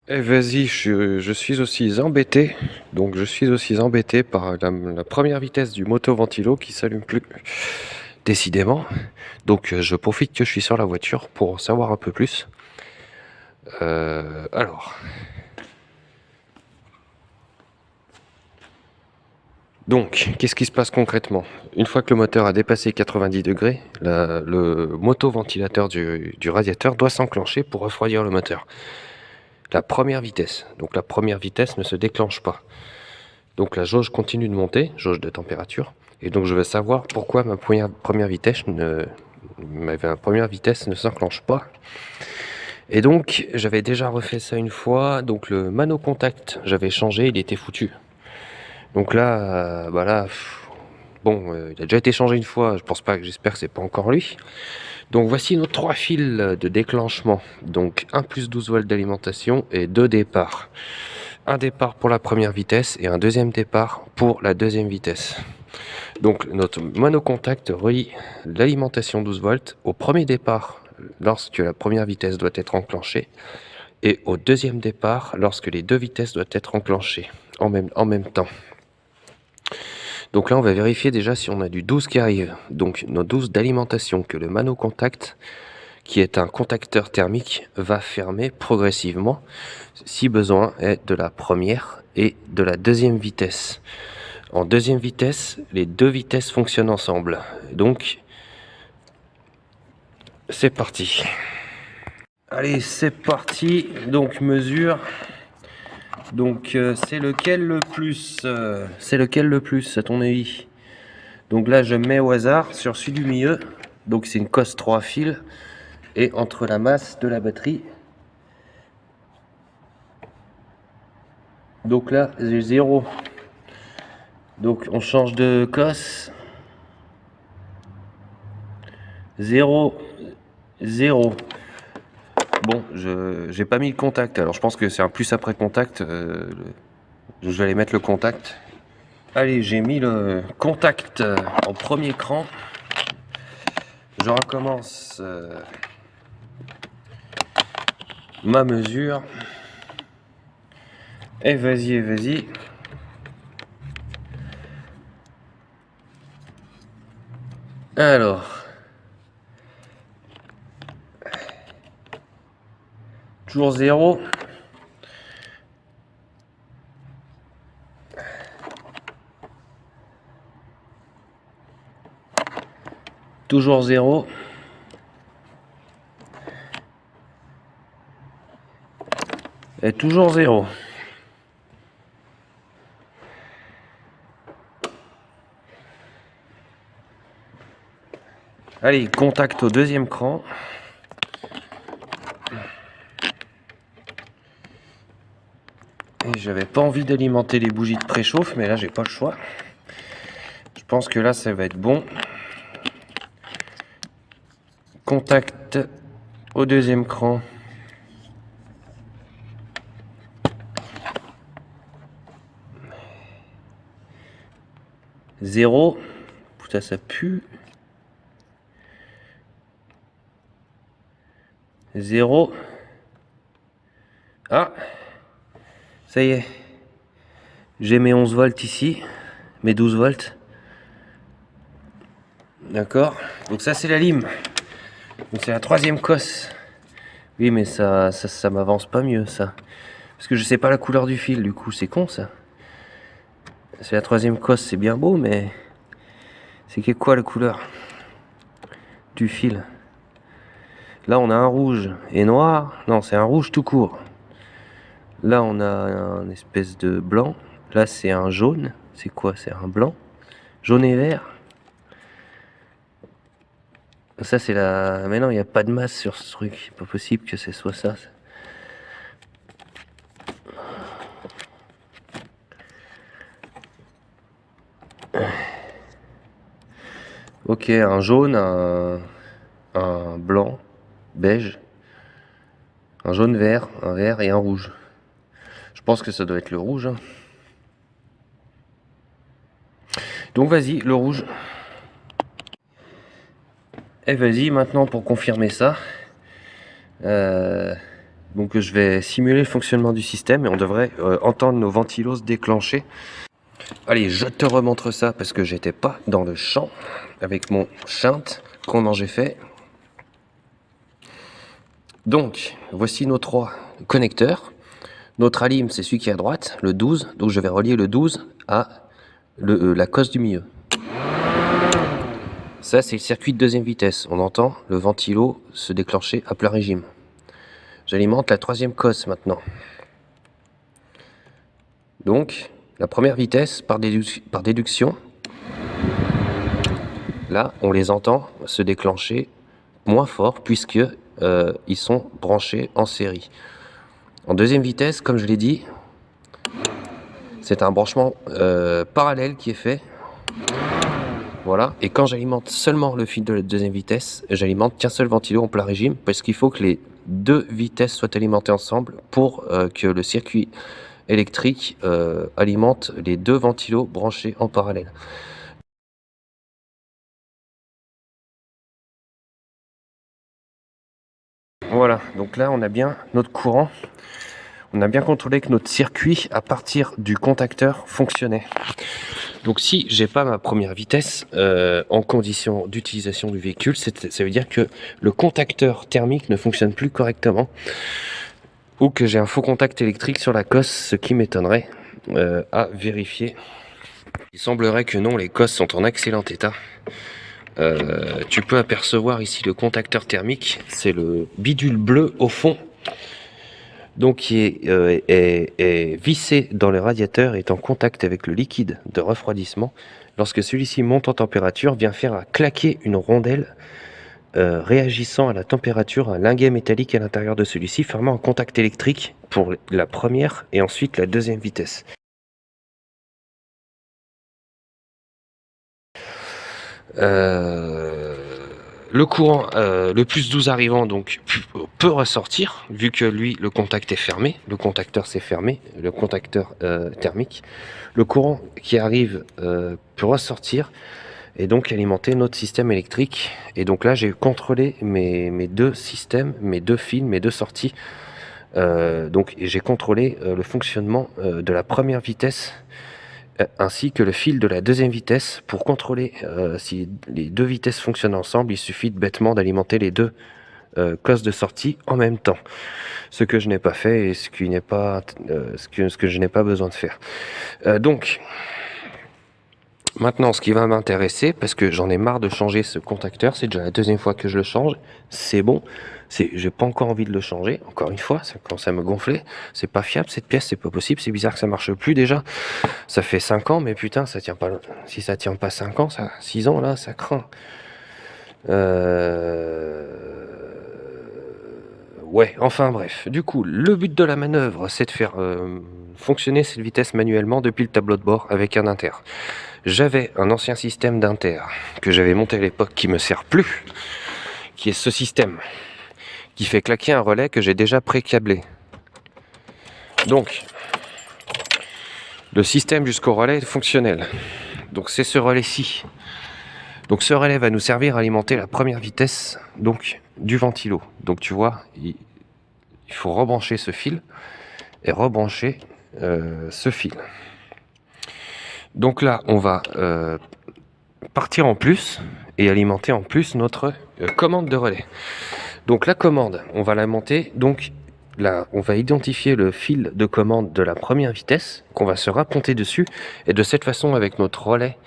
Eh vas-y, je suis aussi embêté. Donc je suis aussi embêté par la première vitesse du moto-ventilo qui s'allume plus. Décidément. Donc je profite que je suis sur la voiture pour en savoir un peu plus. Alors. Donc, qu'est-ce qui se passe concrètement? Une fois que le moteur a dépassé 90 degrés, le motoventilateur du radiateur doit s'enclencher pour refroidir le moteur. La première vitesse. Donc la première vitesse ne se déclenche pas. Donc la jauge continue de monter, jauge de température. Et donc je veux savoir pourquoi ma première vitesse ne s'enclenche pas. Et donc j'avais déjà refait ça une fois. Donc le mano contact, j'avais changé, il était foutu. Donc là, bon, il a déjà été changé une fois. J'espère que c'est pas encore lui. Donc voici nos 3 fils de déclenchement. Donc 1 plus 12 volts d'alimentation et 2 départs. Un départ pour la première vitesse et un deuxième départ pour la deuxième vitesse. Donc notre monocontact relie l'alimentation 12 volts au premier départ lorsque la première vitesse doit être enclenchée et au deuxième départ lorsque les deux vitesses doivent être enclenchées en même temps. Donc là on va vérifier déjà si on a du 12 qui arrive. Donc nos 12 d'alimentation que le manocontact, qui est un contacteur thermique, va fermer progressivement si besoin est de la première et de la deuxième vitesse. En deuxième vitesse, les deux vitesses fonctionnent ensemble. Donc, c'est parti. Allez, c'est parti. Donc, mesure. Donc, c'est lequel le plus C'est lequel le plus, à ton avis? Donc là, je mets au hasard sur celui du milieu. Donc, c'est une cosse 3 fils. Et entre la masse de la batterie. Donc là, j'ai 0. Donc, on change de cosse. 0, 0. Bon, j'ai pas mis le contact, alors je pense que c'est un plus après contact. Je vais aller mettre le contact. Allez, j'ai mis le contact en premier cran. Je recommence ma mesure. Et vas-y, vas-y. Alors. Toujours 0. Toujours 0. Et toujours 0. Allez, contact au deuxième cran. Et j'avais pas envie d'alimenter les bougies de préchauffe, mais là j'ai pas le choix. Je pense que là ça va être bon. Contact au deuxième cran. Zéro. Putain, ça pue. 0. Ah, ça y est. J'ai mes 11 volts ici, mes 12 volts. D'accord. Donc ça c'est la lime. Donc c'est la troisième cosse. Oui, mais ça m'avance pas mieux ça. Parce que je sais pas la couleur du fil, du coup c'est con ça. C'est la troisième cosse, c'est bien beau, mais c'est quoi la couleur du fil? Là on a un rouge et noir. Non, c'est un rouge tout court. Là on a un espèce de blanc. Là c'est un jaune. C'est quoi? C'est un blanc. Jaune et vert. Ça c'est la... Mais non, il n'y a pas de masse sur ce truc. C'est pas possible que ce soit ça. Ok, un jaune, un blanc, beige, un jaune vert, un vert et un rouge. Je pense que ça doit être le rouge. Donc vas-y, le rouge. Et vas-y, maintenant pour confirmer ça. Donc je vais simuler le fonctionnement du système et on devrait entendre nos ventilos se déclencher. Allez, je te remontre ça parce que j'étais pas dans le champ avec mon shunt. Comment j'ai fait? Donc, voici nos 3 connecteurs. Notre alim, c'est celui qui est à droite, le 12. Donc je vais relier le 12 à la cosse du milieu. Ça, c'est le circuit de deuxième vitesse. On entend le ventilo se déclencher à plein régime. J'alimente la 3e cosse maintenant. Donc, la première vitesse par déduction. Là, on les entend se déclencher moins fort puisque ils sont branchés en série. En deuxième vitesse, comme je l'ai dit, c'est un branchement parallèle qui est fait. Voilà. Et quand j'alimente seulement le fil de la deuxième vitesse, j'alimente qu'un seul ventilo en plein régime parce qu'il faut que les 2 vitesses soient alimentées ensemble pour que le circuit électrique alimente les 2 ventilos branchés en parallèle. Voilà, donc là on a bien notre courant, on a bien contrôlé que notre circuit à partir du contacteur fonctionnait. Donc si j'ai pas ma première vitesse en condition d'utilisation du véhicule, ça veut dire que le contacteur thermique ne fonctionne plus correctement ou que j'ai un faux contact électrique sur la cosse, ce qui m'étonnerait à vérifier. Il semblerait que non, les cosses sont en excellent état. Tu peux apercevoir ici le contacteur thermique, c'est le bidule bleu au fond, donc qui est vissé dans le radiateur et est en contact avec le liquide de refroidissement. Lorsque celui-ci monte en température, vient faire claquer une rondelle réagissant à la température, un linguet métallique à l'intérieur de celui-ci, formant un contact électrique pour la première et ensuite la deuxième vitesse. Le courant, le plus 12 arrivant donc peut ressortir vu que lui le contact est fermé, le contacteur s'est fermé, le contacteur thermique. Le courant qui arrive peut ressortir et donc alimenter notre système électrique. Et donc là j'ai contrôlé mes 2 systèmes, mes 2 fils, mes 2 sorties. Donc j'ai contrôlé le fonctionnement de la première vitesse ainsi que le fil de la deuxième vitesse. Pour contrôler si les 2 vitesses fonctionnent ensemble, il suffit bêtement d'alimenter les 2 cosses de sortie en même temps. Ce que je n'ai pas fait et ce que je n'ai pas besoin de faire. Donc, maintenant, ce qui va m'intéresser, parce que j'en ai marre de changer ce contacteur, c'est déjà la 2e fois que je le change, c'est bon. J'ai pas encore envie de le changer, encore une fois, ça commence à me gonfler. C'est pas fiable cette pièce, c'est pas possible, c'est bizarre que ça marche plus déjà. Ça fait 5 ans, mais putain, ça tient pas. Si ça tient pas 5 ans, ça, 6 ans là, ça craint. Ouais, enfin bref. Du coup, le but de la manœuvre, c'est de faire fonctionner cette vitesse manuellement depuis le tableau de bord avec un inter. J'avais un ancien système d'inter que j'avais monté à l'époque qui me sert plus, qui est ce système qui fait claquer un relais que j'ai déjà pré-câblé. Donc, le système jusqu'au relais est fonctionnel. Donc c'est ce relais-ci. Donc ce relais va nous servir à alimenter la première vitesse donc du ventilo. Donc tu vois, il faut rebrancher ce fil et rebrancher ce fil. Donc là, on va partir en plus et alimenter en plus notre commande de relais. Donc la commande, on va la monter. Donc là, on va identifier le fil de commande de la première vitesse qu'on va se raconter dessus. Et de cette façon, avec notre relais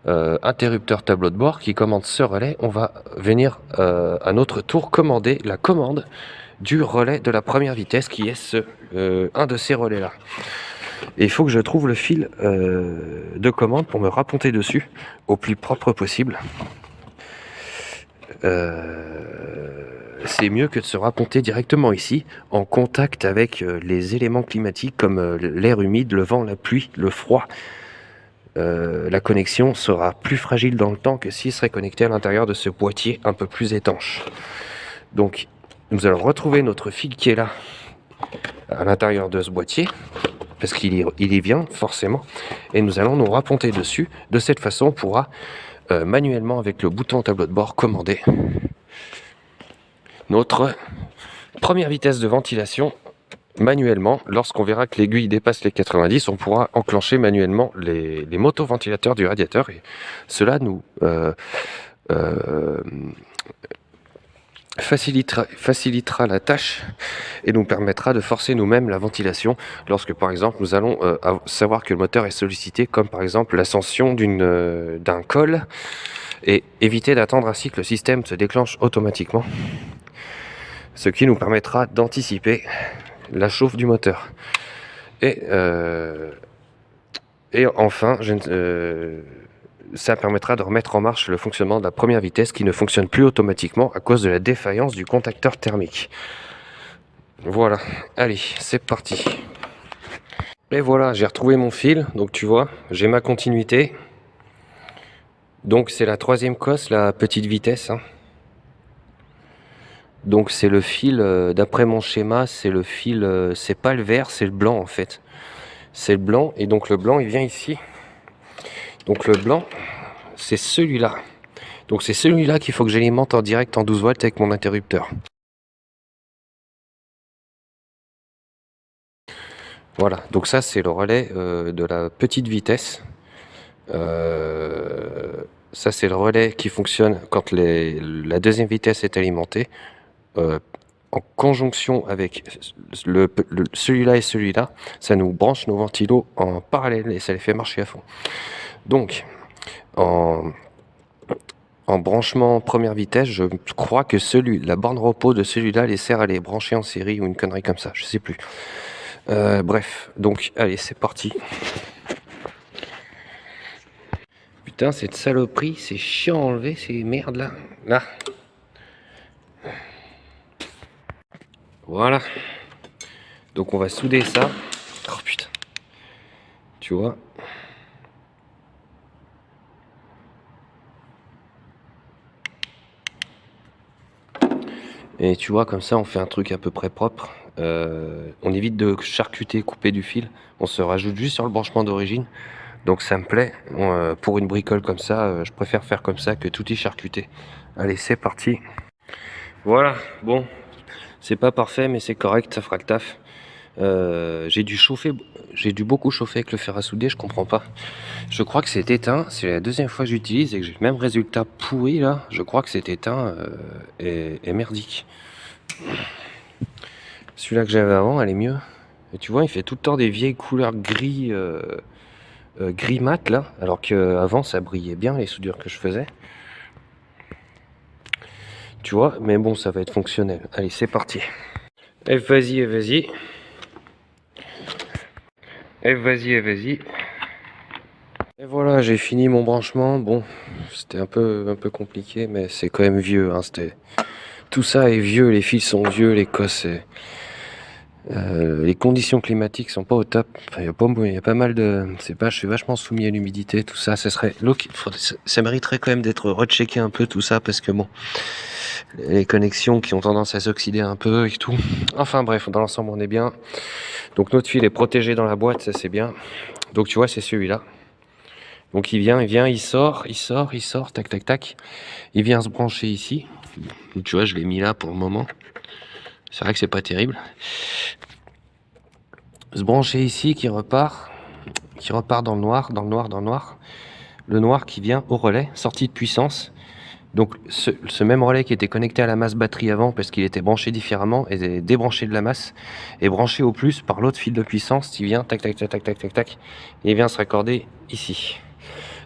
interrupteur tableau de bord qui commande ce relais, on va venir à notre tour commander la commande du relais de la première vitesse qui est un de ces relais là. Et il faut que je trouve le fil de commande pour me raconter dessus au plus propre possible. C'est mieux que de se raconter directement ici, en contact avec les éléments climatiques comme l'air humide, le vent, la pluie, le froid. La connexion sera plus fragile dans le temps que s'il serait connecté à l'intérieur de ce boîtier un peu plus étanche. Donc nous allons retrouver notre fil qui est là, à l'intérieur de ce boîtier, parce qu'il y vient forcément, et nous allons nous raponter dessus. De cette façon, on pourra manuellement, avec le bouton tableau de bord, commander notre première vitesse de ventilation, manuellement, lorsqu'on verra que l'aiguille dépasse les 90, on pourra enclencher manuellement les motoventilateurs du radiateur, et cela nous facilitera la tâche et nous permettra de forcer nous-mêmes la ventilation lorsque par exemple nous allons savoir que le moteur est sollicité, comme par exemple l'ascension d'un col, et éviter d'attendre ainsi que le système se déclenche automatiquement, ce qui nous permettra d'anticiper la chauffe du moteur. Et enfin, ça permettra de remettre en marche le fonctionnement de la première vitesse qui ne fonctionne plus automatiquement à cause de la défaillance du contacteur thermique. Voilà, allez, c'est parti. Et voilà, j'ai retrouvé mon fil, donc tu vois, j'ai ma continuité. Donc c'est la troisième cosse, la petite vitesse, hein. Donc c'est le fil, d'après mon schéma, c'est le fil, c'est pas le vert, c'est le blanc en fait. C'est le blanc, et donc le blanc il vient ici. Donc le blanc, c'est celui-là. Donc c'est celui-là qu'il faut que j'alimente en direct en 12 volts avec mon interrupteur. Voilà, donc ça c'est le relais de la petite vitesse. Ça c'est le relais qui fonctionne quand la deuxième vitesse est alimentée. En conjonction avec celui-là et celui-là, ça nous branche nos ventilos en parallèle et ça les fait marcher à fond. Donc, en branchement première vitesse, je crois que la borne repos de celui-là les sert à les brancher en série ou une connerie comme ça, je sais plus. Bref, donc allez, c'est parti. Putain, cette saloperie, c'est chiant à enlever ces merdes là. Là. Voilà. Donc on va souder ça. Oh putain. Tu vois. Et tu vois, comme ça on fait un truc à peu près propre. On évite de charcuter, couper du fil. On se rajoute juste sur le branchement d'origine. Donc ça me plaît. Pour une bricole comme ça, je préfère faire comme ça que tout y charcuter. Allez, c'est parti. Voilà, bon. C'est pas parfait, mais c'est correct, ça fera le taf. J'ai dû beaucoup chauffer avec le fer à souder, je comprends pas. Je crois que c'est éteint, c'est la deuxième fois que j'utilise et que j'ai le même résultat pourri là. Je crois que c'est éteint et merdique. Celui-là que j'avais avant, elle est mieux. Et tu vois, il fait tout le temps des vieilles couleurs gris, gris mat là, alors qu'avant ça brillait bien les soudures que je faisais. Tu vois, mais bon, ça va être fonctionnel. Allez, c'est parti. Et vas-y, et vas-y. Et vas-y, et vas-y. Et voilà, j'ai fini mon branchement. Bon, c'était un peu compliqué, mais c'est quand même vieux, hein. Tout ça est vieux, les fils sont vieux, les cosses. Les conditions climatiques sont pas au top. Enfin, il y a pas mal de. Je suis vachement soumis à l'humidité, tout ça. Ça mériterait quand même d'être rechecké un peu tout ça, parce que bon, les connexions qui ont tendance à s'oxyder un peu et tout. Enfin bref, dans l'ensemble on est bien. Donc notre fil est protégé dans la boîte, ça c'est bien. Donc tu vois, c'est celui-là. Donc il vient, il sort, tac tac tac. Il vient se brancher ici. Donc, tu vois, je l'ai mis là pour le moment. C'est vrai que c'est pas terrible. Se brancher ici, qui repart dans le noir. Le noir qui vient au relais, sortie de puissance. Donc ce même relais qui était connecté à la masse batterie avant parce qu'il était branché différemment est débranché de la masse et branché au plus par l'autre fil de puissance qui vient tac tac tac tac tac tac tac et il vient se raccorder ici.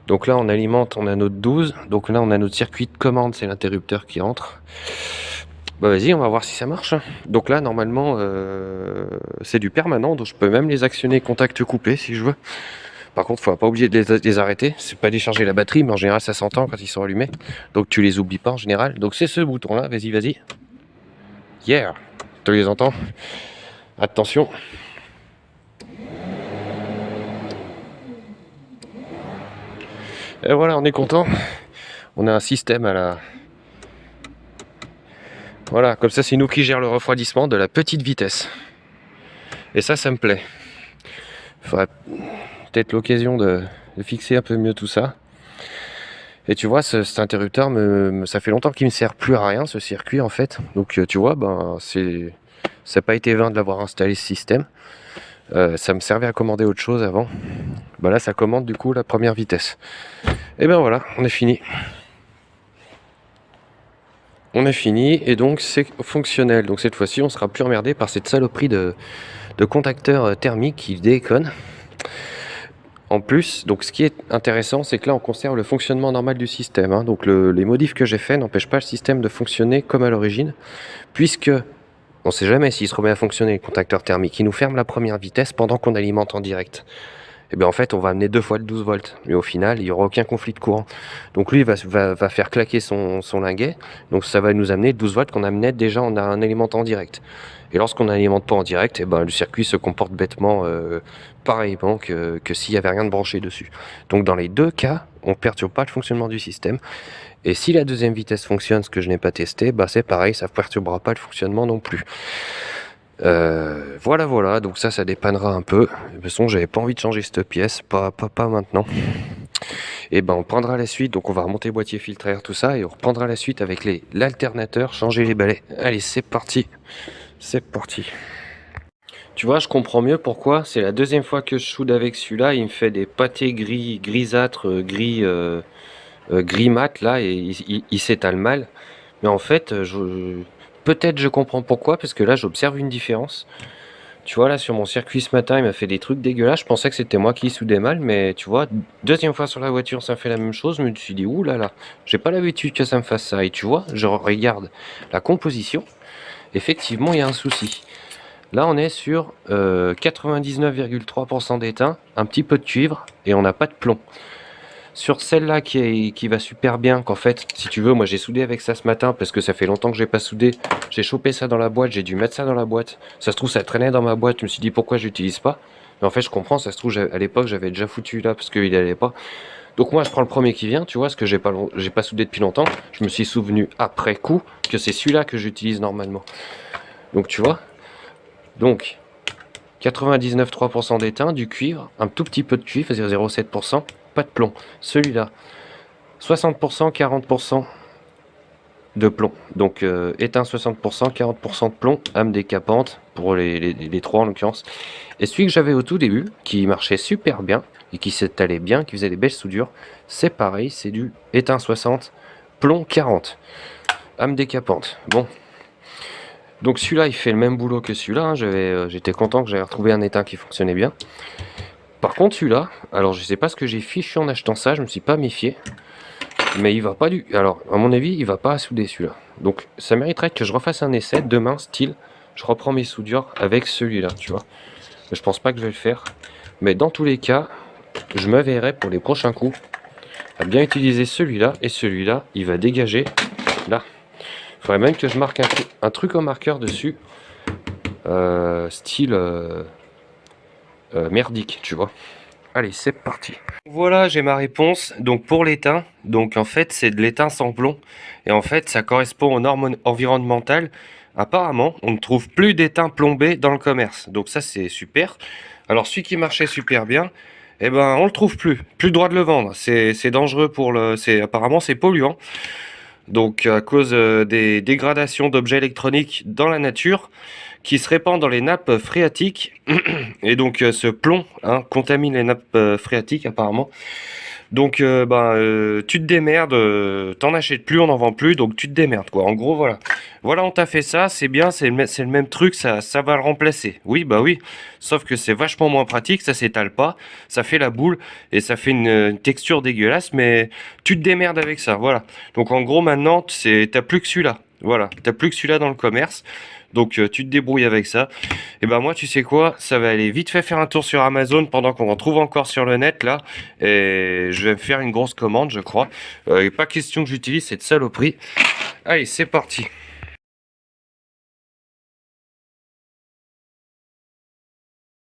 Donc là on alimente, on a notre 12, donc là on a notre circuit de commande, c'est l'interrupteur qui entre. Bah vas-y, on va voir si ça marche. Donc là normalement c'est du permanent, donc je peux même les actionner contact coupé si je veux. Par contre, faut pas oublier de les arrêter. C'est pas décharger la batterie, mais en général, ça s'entend quand ils sont allumés. Donc, tu les oublies pas en général. Donc, c'est ce bouton-là. Vas-y, vas-y. Yeah. Tu les entends? Attention. Et voilà, on est content. On a un système à la... Voilà, comme ça, c'est nous qui gère le refroidissement de la petite vitesse. Et ça me plaît. Faudrait peut-être l'occasion de fixer un peu mieux tout ça. Et tu vois, cet interrupteur, ça fait longtemps qu'il me sert plus à rien, ce circuit en fait. Donc tu vois, ben Ça n'a pas été vain de l'avoir installé ce système. Ça me servait à commander autre chose avant. Bah là, ça commande du coup la première vitesse. Et ben voilà, on est fini. On a fini et donc c'est fonctionnel. Donc cette fois-ci, on sera plus emmerdé par cette saloperie de contacteur thermique qui déconne. En plus, donc ce qui est intéressant, c'est que là on conserve le fonctionnement normal du système, hein. Donc les modifs que j'ai fait n'empêchent pas le système de fonctionner comme à l'origine, puisque on ne sait jamais s'il se remet à fonctionner le contacteur thermique. Il nous ferme la première vitesse pendant qu'on alimente en direct. Et bien en fait on va amener 2 fois le 12 volts, mais au final il n'y aura aucun conflit de courant. Donc lui va faire claquer son linguet, donc ça va nous amener 12 volts qu'on amenait déjà en alimentant en direct. Et lorsqu'on n'alimente pas en direct, et ben, le circuit se comporte bêtement pareillement que s'il n'y avait rien de branché dessus. Donc dans les deux cas, on ne perturbe pas le fonctionnement du système. Et si la deuxième vitesse fonctionne, ce que je n'ai pas testé, bah c'est pareil, ça ne perturbera pas le fonctionnement non plus. Voilà, donc ça dépannera un peu. De toute façon, j'avais pas envie de changer cette pièce, pas maintenant. Et ben on prendra la suite, donc on va remonter le boîtier filtre à air, tout ça, et on reprendra la suite avec l'alternateur, changer les balais. Allez, c'est parti. C'est parti. Tu vois, je comprends mieux pourquoi. C'est la deuxième fois que je soude avec celui-là. Il me fait des pâtés grisâtres, gris mat là, et il s'étale mal. Mais en fait, peut-être je comprends pourquoi, parce que là j'observe une différence. Tu vois, là sur mon circuit ce matin, il m'a fait des trucs dégueulasses. Je pensais que c'était moi qui soudais mal, mais tu vois, deuxième fois sur la voiture, ça fait la même chose. Je me suis dit, ouh là là, j'ai pas l'habitude que ça me fasse ça. Et tu vois, je regarde la composition. Effectivement, il y a un souci. Là, on est sur 99,3% d'étain, un petit peu de cuivre, et on n'a pas de plomb. Sur celle-là qui va super bien, qu'en fait, si tu veux, moi j'ai soudé avec ça ce matin parce que ça fait longtemps que j'ai pas soudé. J'ai chopé ça dans la boîte, j'ai dû mettre ça dans la boîte. Ça se trouve, ça traînait dans ma boîte. Je me suis dit pourquoi j'utilise pas. Mais en fait, je comprends, ça se trouve, à l'époque, j'avais déjà foutu là parce qu'il allait pas. Donc moi, je prends le premier qui vient, tu vois, parce que j'ai pas soudé depuis longtemps. Je me suis souvenu après coup que c'est celui-là que j'utilise normalement. Donc tu vois, donc 99,3% d'étain, du cuivre, un tout petit peu de cuivre, 0,07%, pas de plomb. Celui-là, 60%, 40% de plomb. Donc étain 60%, 40% de plomb, âme décapante, pour les trois en l'occurrence. Et celui que j'avais au tout début, qui marchait super bien, et qui s'étalait bien, qui faisait des belles soudures, c'est pareil, c'est du étain 60, plomb 40, âme décapante. Bon. Donc celui-là, il fait le même boulot que celui-là, hein. J'étais content que j'avais retrouvé un étain qui fonctionnait bien. Par contre celui-là, alors je sais pas ce que j'ai fichu en achetant ça, je me suis pas méfié. Mais il va pas du... Alors à mon avis, il va pas à souder celui-là. Donc ça mériterait que je refasse un essai demain, style, je reprends mes soudures avec celui-là, tu vois. Mais je pense pas que je vais le faire. Mais dans tous les cas, je me verrai pour les prochains coups à bien utiliser celui-là. Et celui-là, il va dégager là. Il faudrait même que je marque un truc au marqueur dessus. Style merdique, tu vois. Allez, c'est parti. Voilà, j'ai ma réponse. Donc pour l'étain, donc en fait c'est de l'étain sans plomb. Et en fait ça correspond aux normes environnementales. Apparemment, on ne trouve plus d'étain plombé dans le commerce. Donc ça c'est super. Alors celui qui marchait super bien, eh ben on le trouve plus. Plus le droit de le vendre. C'est dangereux pour le. Apparemment c'est polluant. Donc à cause des dégradations d'objets électroniques dans la nature qui se répandent dans les nappes phréatiques et donc ce plomb contamine les nappes phréatiques apparemment. Donc tu te démerdes, t'en achètes plus, on n'en vend plus, donc tu te démerdes quoi. En gros voilà on t'a fait ça, c'est bien, c'est le même truc, ça va le remplacer. Oui bah oui, sauf que c'est vachement moins pratique, ça s'étale pas, ça fait la boule et ça fait une texture dégueulasse, mais tu te démerdes avec ça, voilà. Donc en gros maintenant t'as plus que celui-là, voilà, t'as plus que celui-là dans le commerce. Donc tu te débrouilles avec ça. Et ben moi tu sais quoi, ça va aller vite fait faire un tour sur Amazon pendant qu'on en trouve encore sur le net là. Et je vais me faire une grosse commande je crois. Pas question que j'utilise cette saloperie. Allez c'est parti.